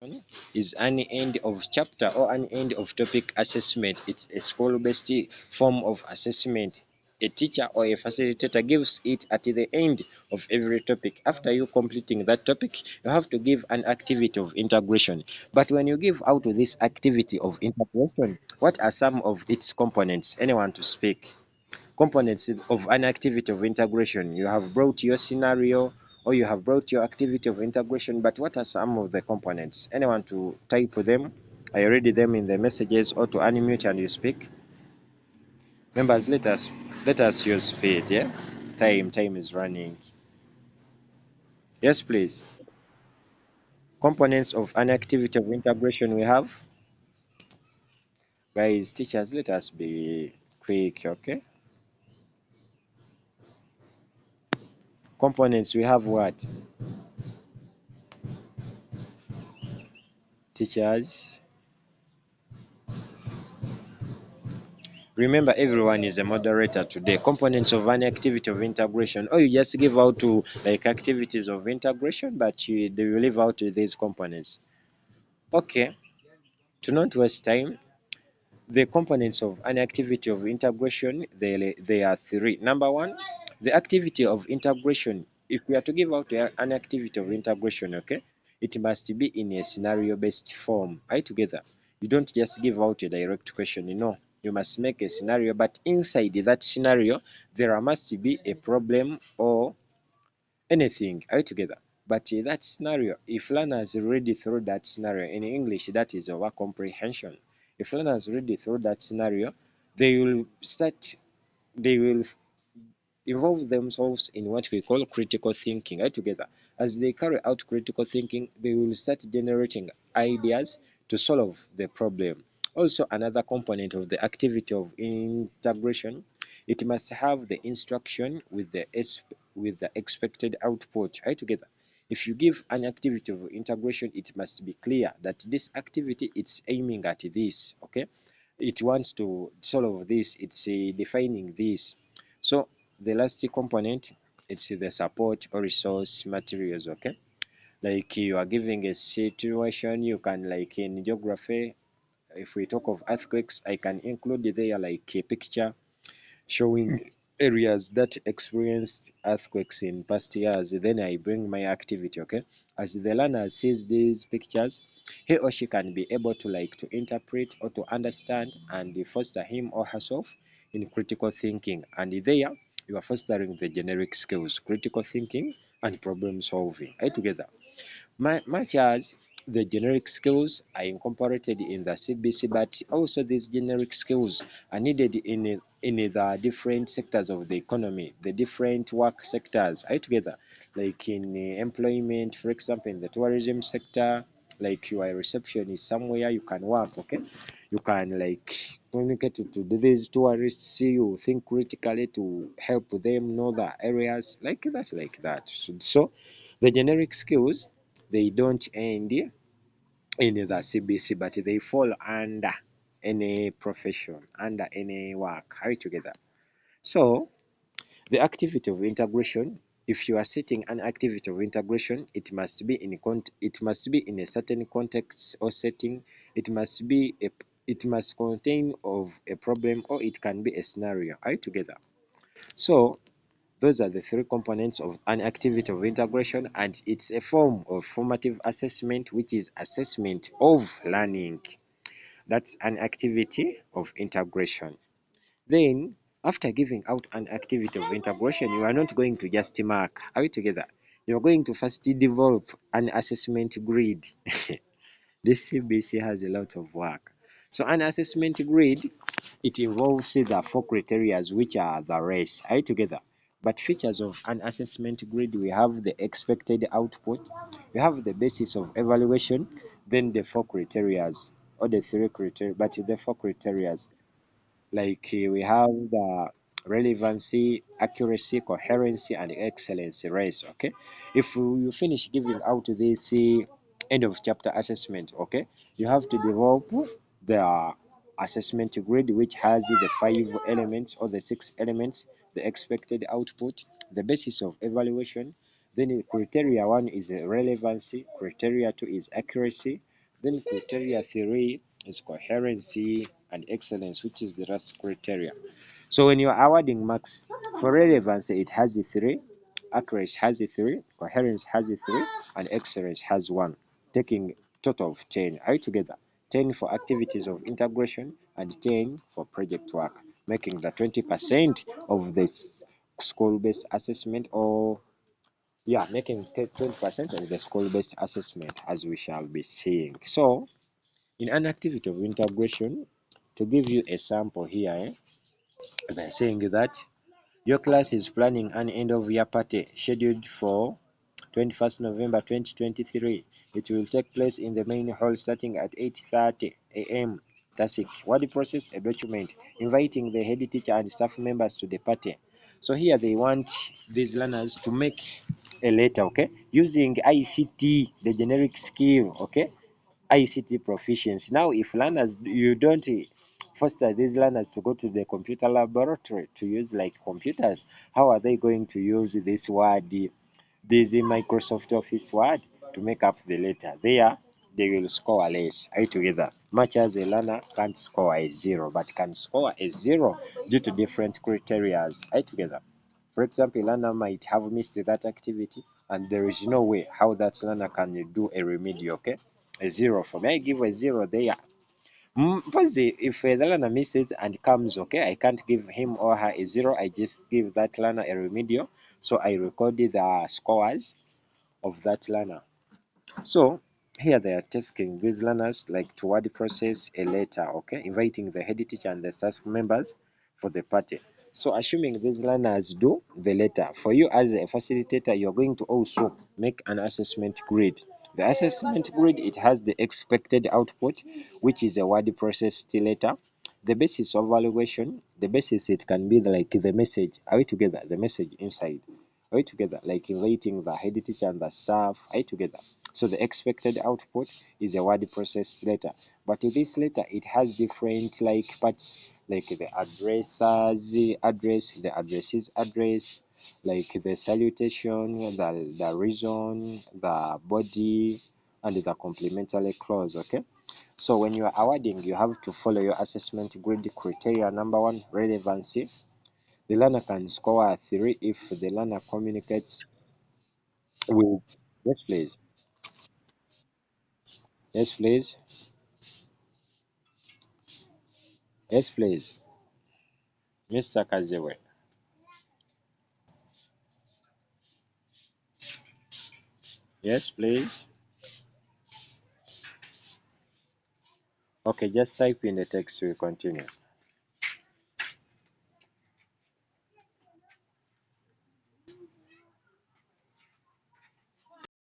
evaluation is an end of chapter or an end of topic assessment. It's a school-based form of assessment. A teacher or a facilitator gives it at the end of every topic. After you completing that topic, you have to give an activity of integration. But when you give out this activity of integration, what are some of its components? Anyone to speak? Components of an activity of integration. You have brought your scenario or you have brought your activity of integration, but what are some of the components? Anyone to type them? I read them in the messages or to unmute and you speak. Members, let us use speed, yeah? Time is running. Yes, please. Components of an activity of integration we have. Guys, teachers, let us be quick, okay? Components we have what? Teachers. Remember, everyone is a moderator today. Components of an activity of integration, or you just give out to like activities of integration, but they will leave out these components. Okay, to not waste time, the components of an activity of integration, they are three. Number one, the activity of integration. If we are to give out an activity of integration, okay, it must be in a scenario-based form. Are you together? You don't just give out a direct question, you must make a scenario, but inside that scenario, there must be a problem or anything. Are you together? But that scenario, if learners read through that scenario, in English, that is our comprehension. If learners read through that scenario, they will start, they will involve themselves in what we call critical thinking. Right together, as they carry out critical thinking, they will start generating ideas to solve the problem. Also, another component of the activity of integration, it must have the instruction with the expected output. Right together, if you give an activity of integration, it must be clear that this activity it's aiming at this, okay, it wants to solve this, it's defining this. So the last component, it's the support or resource materials, okay? Like you are giving a situation, you can, like in geography, if we talk of earthquakes, I can include there like a picture showing areas that experienced earthquakes in past years. Then I bring my activity, okay? As the learner sees these pictures, he or she can be able to like to interpret or to understand and foster him or herself in critical thinking. And there you are fostering the generic skills, critical thinking and problem solving. Are you together? Much as the generic skills are incorporated in the CBC, but also these generic skills are needed in the different sectors of the economy, the different work sectors. Are you together? Like in employment, for example, in the tourism sector, like you are a receptionist somewhere, you can work, okay? You can like communicate to these tourists, see you think critically to help them know the areas like that, like that. So the generic skills, they don't end in the CBC, but they fall under any profession, under any work. Are you together? So the activity of integration, if you are setting an activity of integration, it must be in a certain context or setting. It must contain of a problem or it can be a scenario. Are you together? So those are the three components of an activity of integration, and it's a form of formative assessment, which is assessment of learning. That's an activity of integration. Then, after giving out an activity of integration, you are not going to just mark. Are we together? You're going to first develop an assessment grid. This CBC has a lot of work. So an assessment grid, it involves the four criteria, which are the race. Are you together? But features of an assessment grid, we have the expected output, we have the basis of evaluation, then the four criteria, or the three criteria, but the four criteria. Like we have the relevancy, accuracy, coherency, and excellency race. Okay, if you finish giving out this end of chapter assessment, okay, you have to develop the assessment grid, which has the 5 elements or the 6 elements: the expected output, the basis of evaluation, then criteria 1 is relevancy, criteria 2 is accuracy, Then criteria 3 is coherency and excellence, which is the last criteria. So when you're awarding marks for relevance, it has the 3, accuracy has the 3, coherence has the 3, and excellence has 1, taking total of 10. Are you together? 10 for activities of integration and 10 for project work, making the 20% of this school-based assessment, or yeah, making 20% of the school-based assessment, as we shall be seeing. So in an activity of integration, to give you a sample here, by saying that your class is planning an end of year party scheduled for 21st November 2023. It will take place in the main hall starting at 8:30 a.m. Tasik. Word process a document inviting the head teacher and staff members to the party. So here they want these learners to make a letter, okay, using ICT, the generic skill, okay, ICT proficiency. Now, if learners, you don't foster these learners to go to the computer laboratory to use like computers, how are they going to use this word, this Microsoft Office Word, to make up the letter? There, they will score less. Are you together? Much as a learner can't score a 0, but can score a 0 due to different criteria. Are you together? For example, a learner might have missed that activity, and there is no way how that learner can do a remedial, okay? A 0. For me, I give a 0 there. Because if the learner misses and comes, okay, I can't give him or her a 0. I just give that learner a remedial. So I record the scores of that learner. So here they are tasking these learners like to word process a letter, okay, inviting the head teacher and the staff members for the party. So assuming these learners do the letter, for you as a facilitator, you're going to also make an assessment grid. The assessment grid, it has the expected output, which is a word processed letter. The basis of evaluation, the basis, it can be like the message. Are we together? The message inside. Are we together? Like inviting the head teacher and the staff. Are we together? So the expected output is a word processed letter. But this letter, it has different like parts, like the address's address, the addressee's address, like the salutation, the reason, the body, and the complementary clause. Okay. So when you are awarding, you have to follow your assessment grid criteria. Number 1, relevancy. The learner can score a 3 if the learner communicates with. Yes, please. Yes, please. Yes, please. Mr. Kazewe. Yes, please. Okay, just type in the text. We continue.